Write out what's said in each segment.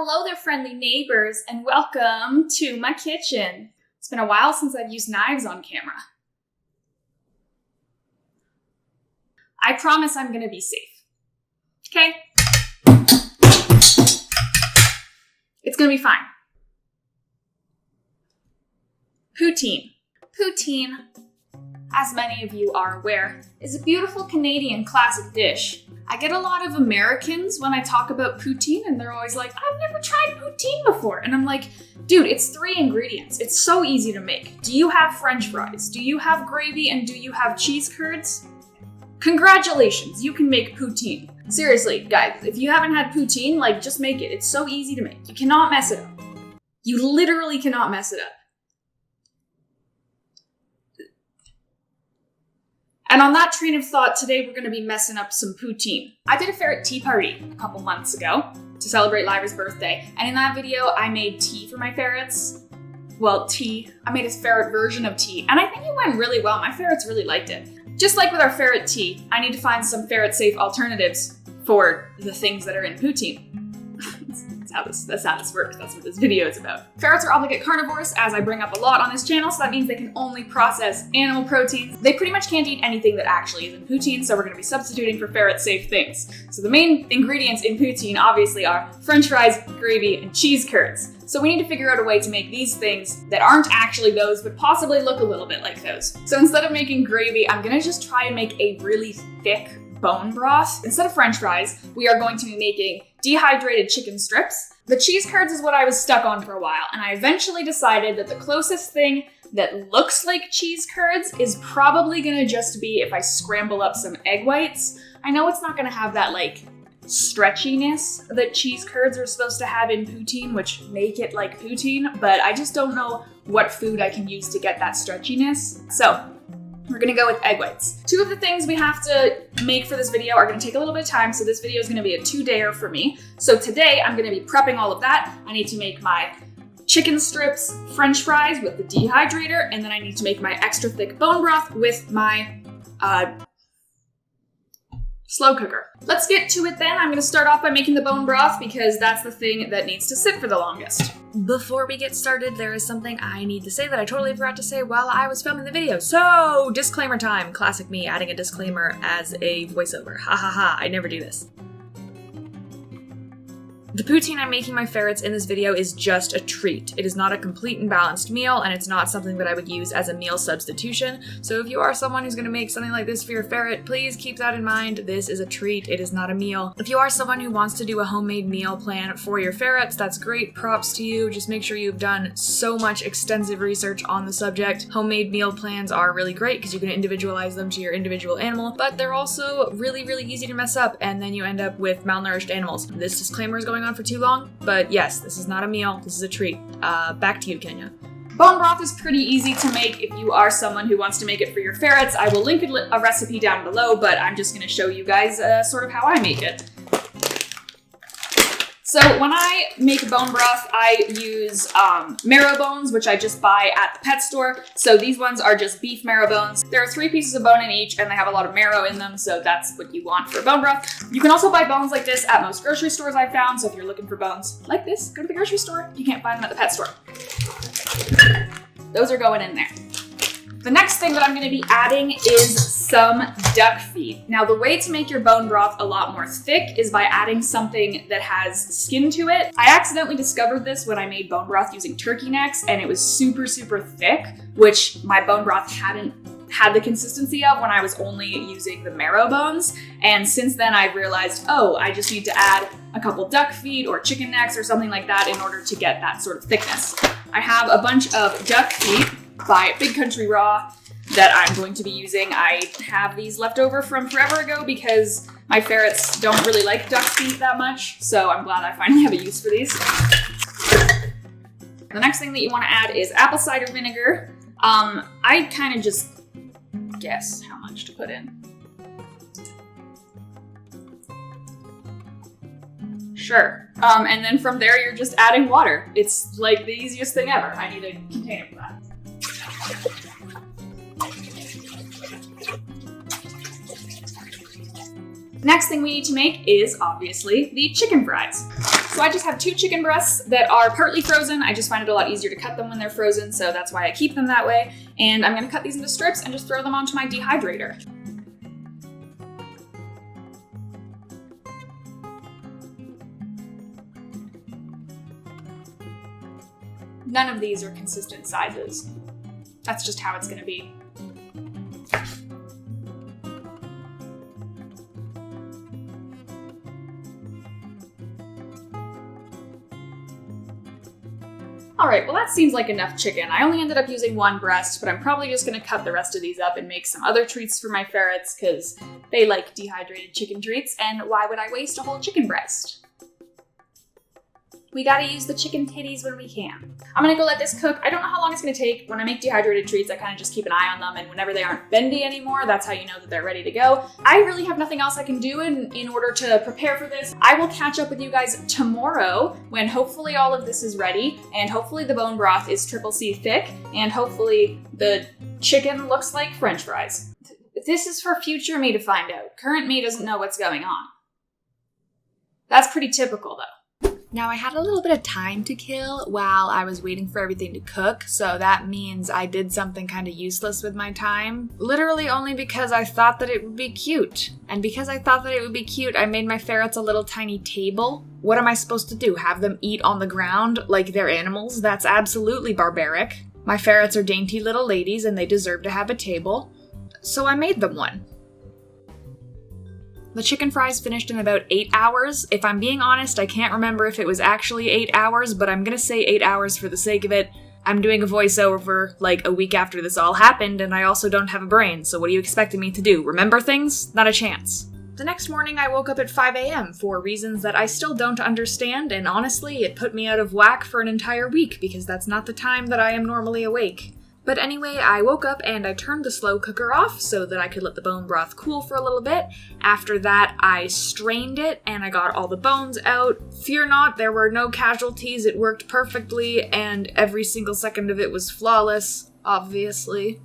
Hello there, friendly neighbors, and welcome to my kitchen. It's been a while since I've used knives on camera. I promise I'm gonna be safe. Okay? It's gonna be fine. Poutine. Poutine, as many of you are aware, is a beautiful Canadian classic dish. I get a lot of Americans when I talk about poutine and they're always like, I've never tried poutine before. And I'm like, dude, it's 3 ingredients. It's so easy to make. Do you have French fries? Do you have gravy? And do you have cheese curds? Congratulations, you can make poutine. Seriously, guys, if you haven't had poutine, like, just make it. It's so easy to make. You cannot mess it up. You literally cannot mess it up. And on that train of thought, today we're gonna be messing up some poutine. I did a ferret tea party a couple months ago to celebrate Lyra's birthday. And in that video, I made tea for my ferrets. Well, tea. I made a ferret version of tea. And I think it went really well. My ferrets really liked it. Just like with our ferret tea, I need to find some ferret-safe alternatives for the things that are in poutine. That's how this works. That's what this video is about. Ferrets are obligate carnivores, as I bring up a lot on this channel, so that means they can only process animal proteins. They pretty much can't eat anything that actually is in poutine, so we're gonna be substituting for ferret-safe things. So the main ingredients in poutine obviously are French fries, gravy, and cheese curds. So we need to figure out a way to make these things that aren't actually those, but possibly look a little bit like those. So instead of making gravy, I'm gonna just try and make a really thick bone broth. Instead of French fries, we are going to be making dehydrated chicken strips. The cheese curds is what I was stuck on for a while, and I eventually decided that the closest thing that looks like cheese curds is probably gonna just be if I scramble up some egg whites. I know it's not gonna have that like stretchiness that cheese curds are supposed to have in poutine, which make it like poutine, but I just don't know what food I can use to get that stretchiness. So we're gonna go with egg whites. 2 of the things we have to make for this video are gonna take a little bit of time, so this video is gonna be a 2-dayer for me. So today I'm gonna be prepping all of that. I need to make my chicken strips, French fries with the dehydrator, and then I need to make my extra thick bone broth with my slow cooker. Let's get to it then. I'm gonna start off by making the bone broth because that's the thing that needs to sit for the longest. Before we get started, there is something I need to say that I totally forgot to say while I was filming the video. So, disclaimer time. Classic me adding a disclaimer as a voiceover. Ha ha ha, I never do this. The poutine I'm making my ferrets in this video is just a treat. It is not a complete and balanced meal, and it's not something that I would use as a meal substitution. So if you are someone who's gonna make something like this for your ferret, please keep that in mind. This is a treat, it is not a meal. If you are someone who wants to do a homemade meal plan for your ferrets, that's great, props to you. Just make sure you've done so much extensive research on the subject. Homemade meal plans are really great because you can individualize them to your individual animal, but they're also really, really easy to mess up, and then you end up with malnourished animals. This disclaimer is going on for too long, but yes, this is not a meal, this is a treat. Back to you, Kenya. Bone broth is pretty easy to make if you are someone who wants to make it for your ferrets. I will link a recipe down below, but I'm just gonna show you guys sort of how I make it. So when I make bone broth, I use marrow bones, which I just buy at the pet store. So these ones are just beef marrow bones. There are 3 pieces of bone in each, and they have a lot of marrow in them, so that's what you want for bone broth. You can also buy bones like this at most grocery stores I've found, so if you're looking for bones like this, go to the grocery store. You can't find them at the pet store. Those are going in there. The next thing that I'm gonna be adding is some duck feet. Now, the way to make your bone broth a lot more thick is by adding something that has skin to it. I accidentally discovered this when I made bone broth using turkey necks, and it was super, super thick, which my bone broth hadn't had the consistency of when I was only using the marrow bones. And since then I've realized, oh, I just need to add a couple duck feet or chicken necks or something like that in order to get that sort of thickness. I have a bunch of duck feet by Big Country Raw that I'm going to be using. I have these left over from forever ago because my ferrets don't really like duck feet that much, so I'm glad I finally have a use for these. The next thing that you want to add is apple cider vinegar. I kind of just guess how much to put in. Sure. And then from there, you're just adding water. It's like the easiest thing ever. I need a container for that. Next thing we need to make is obviously the chicken fries. So I just have 2 chicken breasts that are partly frozen. I just find it a lot easier to cut them when they're frozen, so that's why I keep them that way. And I'm gonna cut these into strips and just throw them onto my dehydrator. None of these are consistent sizes. That's just how it's gonna be. All right, well that seems like enough chicken. I only ended up using 1 breast, but I'm probably just gonna cut the rest of these up and make some other treats for my ferrets because they like dehydrated chicken treats, and why would I waste a whole chicken breast? We gotta use the chicken titties when we can. I'm gonna go let this cook. I don't know how long it's gonna take. When I make dehydrated treats, I kind of just keep an eye on them, and whenever they aren't bendy anymore, that's how you know that they're ready to go. I really have nothing else I can do in order to prepare for this. I will catch up with you guys tomorrow when hopefully all of this is ready, and hopefully the bone broth is triple C thick, and hopefully the chicken looks like French fries. This is for future me to find out. Current me doesn't know what's going on. That's pretty typical though. Now I had a little bit of time to kill while I was waiting for everything to cook, so that means I did something kind of useless with my time. Literally only because I thought that it would be cute. And because I thought that it would be cute, I made my ferrets a little tiny table. What am I supposed to do? Have them eat on the ground like they're animals? That's absolutely barbaric. My ferrets are dainty little ladies and they deserve to have a table. So I made them one. The chicken fries finished in about 8 hours. If I'm being honest, I can't remember if it was actually 8 hours, but I'm gonna say 8 hours for the sake of it. I'm doing a voiceover like a week after this all happened, and I also don't have a brain, so what are you expecting me to do? Remember things? Not a chance. The next morning I woke up at 5 a.m. for reasons that I still don't understand, and honestly, it put me out of whack for an entire week because that's not the time that I am normally awake. But anyway, I woke up and I turned the slow cooker off so that I could let the bone broth cool for a little bit. After that, I strained it and I got all the bones out. Fear not, there were no casualties. It worked perfectly and every single second of it was flawless, obviously.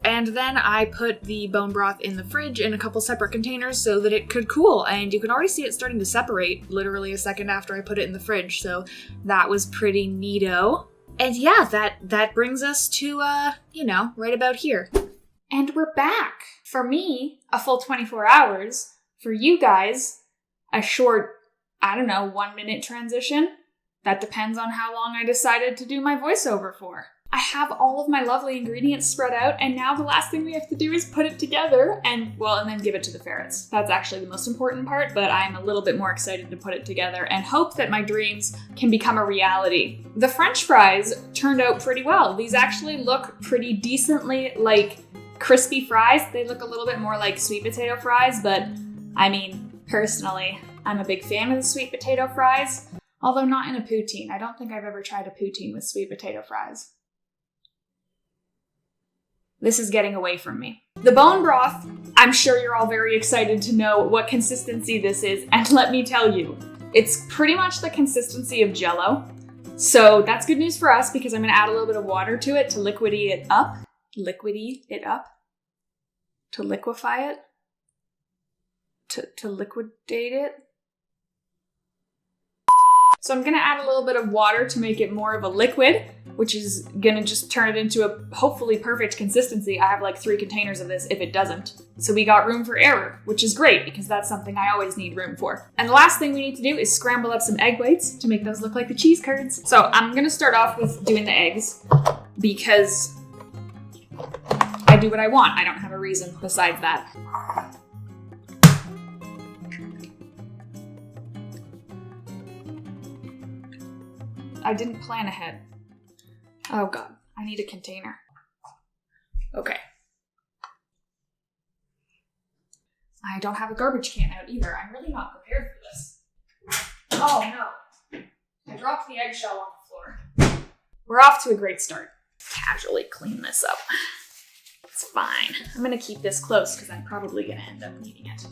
And then I put the bone broth in the fridge in a couple separate containers so that it could cool, and you can already see it starting to separate literally a second after I put it in the fridge, so that was pretty neato. And yeah, that brings us to, right about here. And we're back. For me, a full 24 hours. For you guys, a short, 1-minute transition. That depends on how long I decided to do my voiceover for. I have all of my lovely ingredients spread out, and now the last thing we have to do is put it together and then give it to the ferrets. That's actually the most important part, but I'm a little bit more excited to put it together and hope that my dreams can become a reality. The French fries turned out pretty well. These actually look pretty decently like crispy fries. They look a little bit more like sweet potato fries, but personally, I'm a big fan of the sweet potato fries, although not in a poutine. I don't think I've ever tried a poutine with sweet potato fries. This is getting away from me. The bone broth, I'm sure you're all very excited to know what consistency this is, and let me tell you, it's pretty much the consistency of Jell-O. So that's good news for us because I'm gonna add a little bit of water to it to liquidity it up. To liquefy it? To liquidate it? So I'm gonna add a little bit of water to make it more of a liquid, which is gonna just turn it into a hopefully perfect consistency. I have like 3 containers of this if it doesn't. So we got room for error, which is great because that's something I always need room for. And the last thing we need to do is scramble up some egg whites to make those look like the cheese curds. So I'm gonna start off with doing the eggs because I do what I want. I don't have a reason besides that. I didn't plan ahead. Oh god, I need a container. Okay. I don't have a garbage can out either. I'm really not prepared for this. Oh no. I dropped the eggshell on the floor. We're off to a great start. Casually clean this up. It's fine. I'm gonna keep this close because I'm probably gonna end up needing it.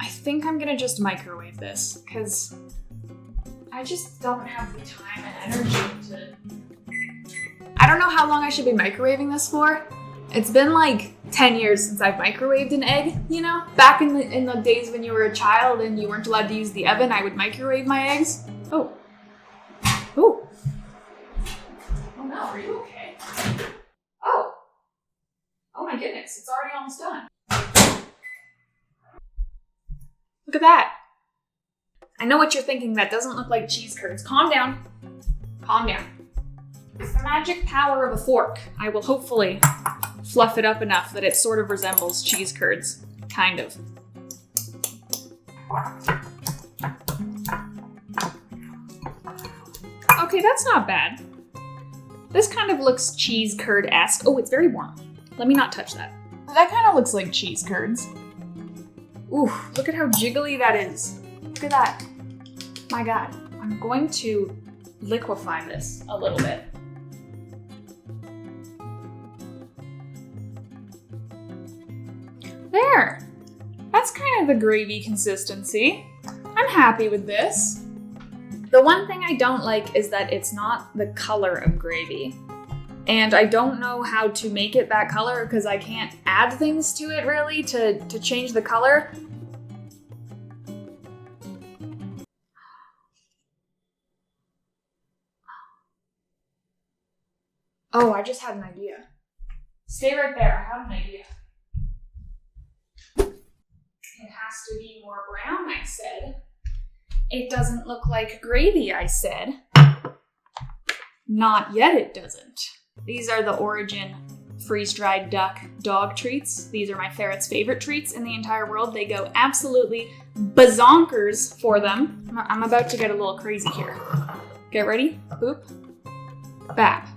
I think I'm gonna just microwave this because I just don't have the time and energy to... I don't know how long I should be microwaving this for. It's been like 10 years since I've microwaved an egg, you know? Back in the days when you were a child and you weren't allowed to use the oven, I would microwave my eggs. Oh. Ooh. Oh no, are you okay? Oh. Oh my goodness, it's already almost done. Look at that. I know what you're thinking, that doesn't look like cheese curds. Calm down. Calm down. With the magic power of a fork, I will hopefully fluff it up enough that it sort of resembles cheese curds. Kind of. Okay, that's not bad. This kind of looks cheese curd-esque. Oh, it's very warm. Let me not touch that. That kind of looks like cheese curds. Ooh, look at how jiggly that is. Look at that. My God. I'm going to liquefy this a little bit. There. That's kind of the gravy consistency. I'm happy with this. The one thing I don't like is that it's not the color of gravy. And I don't know how to make it that color because I can't add things to it really to change the color. Oh, I just had an idea. Stay right there, I have an idea. It has to be more brown, I said. It doesn't look like gravy, I said. Not yet it doesn't. These are the Origin freeze-dried duck dog treats. These are my ferret's favorite treats in the entire world. They go absolutely bazonkers for them. I'm about to get a little crazy here. Get ready? Boop. Bap.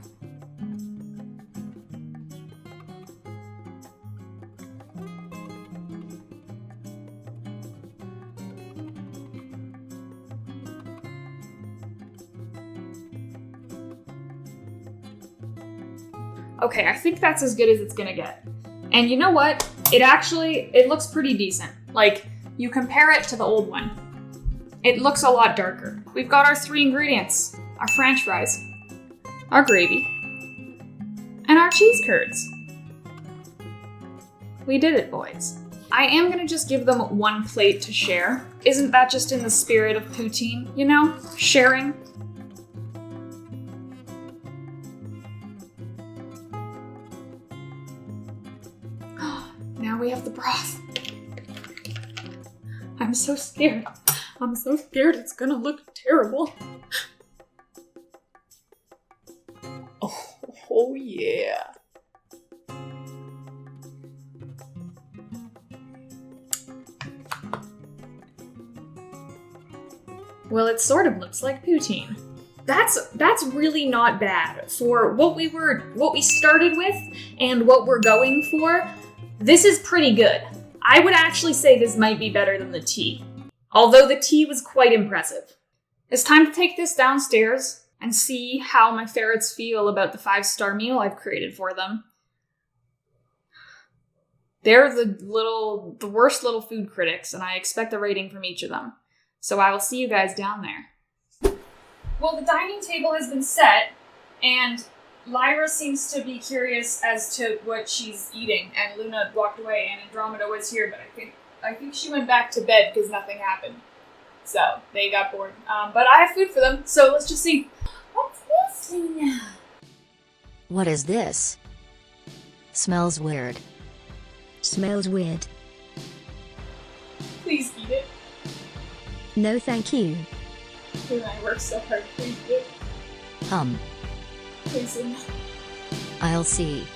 Okay, I think that's as good as it's gonna get. And you know what? It looks pretty decent. Like, you compare it to the old one. It looks a lot darker. We've got our 3 ingredients. Our French fries, our gravy, and our cheese curds. We did it, boys. I am gonna just give them 1 plate to share. Isn't that just in the spirit of poutine, you know? Sharing. Now we have the broth. I'm so scared. I'm so scared it's gonna look terrible. Oh yeah. Well, it sort of looks like poutine. That's really not bad for what we started with and what we're going for. This is pretty good. I would actually say this might be better than the tea. Although the tea was quite impressive. It's time to take this downstairs and see how my ferrets feel about the 5-star meal I've created for them. They're the worst little food critics, and I expect a rating from each of them. So I will see you guys down there. Well, the dining table has been set, and Lyra seems to be curious as to what she's eating, and Luna walked away, and Andromeda was here, but I think she went back to bed because nothing happened. So they got bored. But I have food for them, so let's just see. What's this, Luna? What is this? Smells weird. Smells weird. Please eat it. No thank you. Luna, I worked so hard. Please eat it. Please, Luna. I'll see.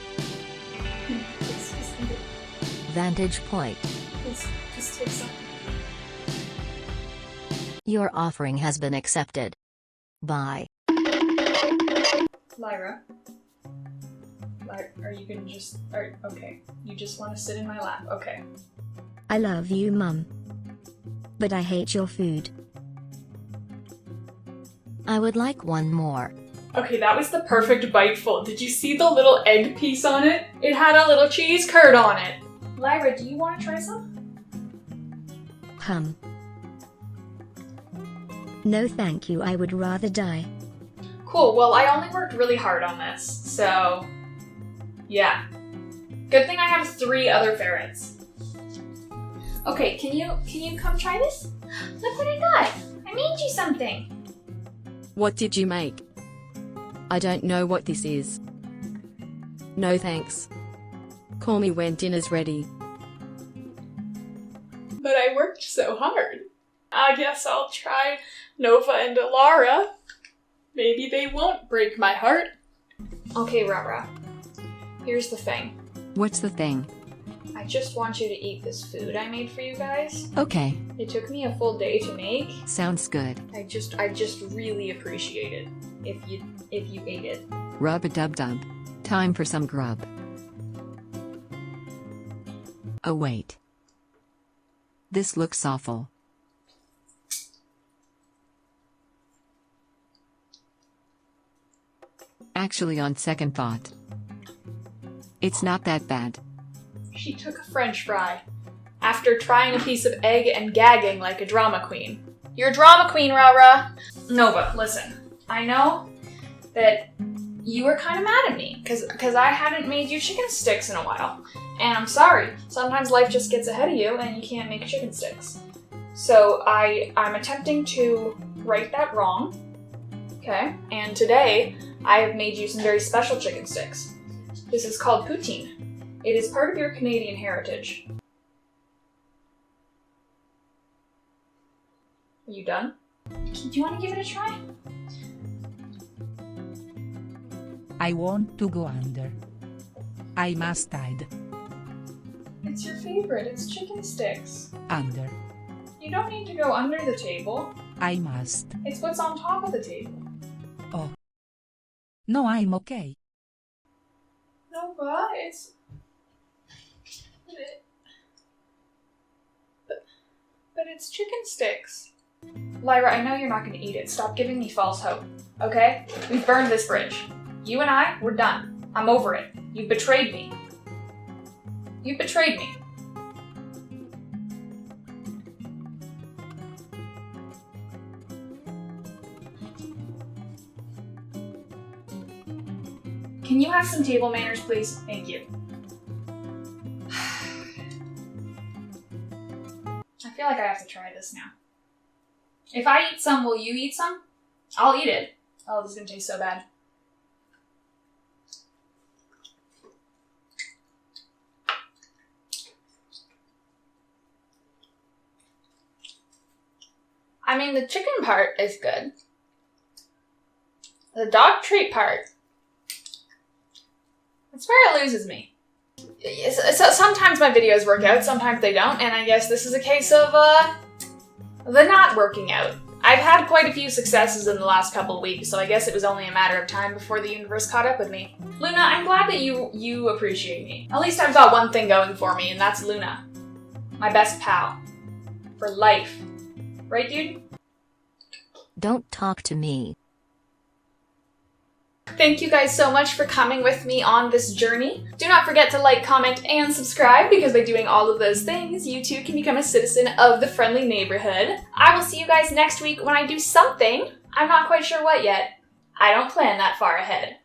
Please, just eat it. Vantage point. Please, just take some. Your offering has been accepted. Bye. Lyra, are you gonna just... okay, you just want to sit in my lap, okay. I love you, Mum. But I hate your food. I would like one more. Okay, that was the perfect biteful. Did you see the little egg piece on it? It had a little cheese curd on it. Lyra, do you want to try some? No thank you, I would rather die. Cool, well, I only worked really hard on this, so yeah. Good thing I have 3 other ferrets. Okay, can you come try this? Look what I got! I made you something! What did you make? I don't know what this is. No thanks. Call me when dinner's ready. But I worked so hard. I guess I'll try Nova and Alara. Maybe they won't break my heart. Okay, Rara. Here's the thing. What's the thing? I just want you to eat this food I made for you guys. Okay, It took me a full day to make. sounds good. I just really appreciate it if you ate it. Rub-a-dub-dub. Time for some grub. Oh wait. This looks awful. Actually, on second thought, it's not that bad. She took a French fry after trying a piece of egg and gagging like a drama queen. You're a drama queen, Rara. Nova, listen. I know that you were kind of mad at me because I hadn't made you chicken sticks in a while. And I'm sorry. Sometimes life just gets ahead of you and you can't make chicken sticks. So I'm attempting to right that wrong. Okay? And today I have made you some very special chicken sticks. This is called Poutine. It is part of your Canadian heritage. Are you done? Do you want to give it a try? I want to go under. I must hide. It's your favorite. It's chicken sticks. Under. You don't need to go under the table. I must. It's what's on top of the table. Oh. No, I'm okay. Nova, But it's chicken sticks. Lyra, I know you're not going to eat it. Stop giving me false hope, okay? We've burned this bridge. You and I, we're done. I'm over it. You've betrayed me. You've betrayed me. Can you have some table manners, please? Thank you. I feel like I have to try this now. If I eat some, will you eat some? I'll eat it. Oh, this is gonna taste so bad. I mean, the chicken part is good. The dog treat part, that's where it loses me. So sometimes my videos work out, sometimes they don't, and I guess this is a case of, the not working out. I've had quite a few successes in the last couple of weeks, so I guess it was only a matter of time before the universe caught up with me. Luna, I'm glad that you appreciate me. At least I've got one thing going for me, and that's Luna. My best pal. For life. Right, dude? Don't talk to me. Thank you guys so much for coming with me on this journey. Do not forget to like, comment, and subscribe, because by doing all of those things, you too can become a citizen of the friendly neighborhood. I will see you guys next week when I do something. I'm not quite sure what yet. I don't plan that far ahead.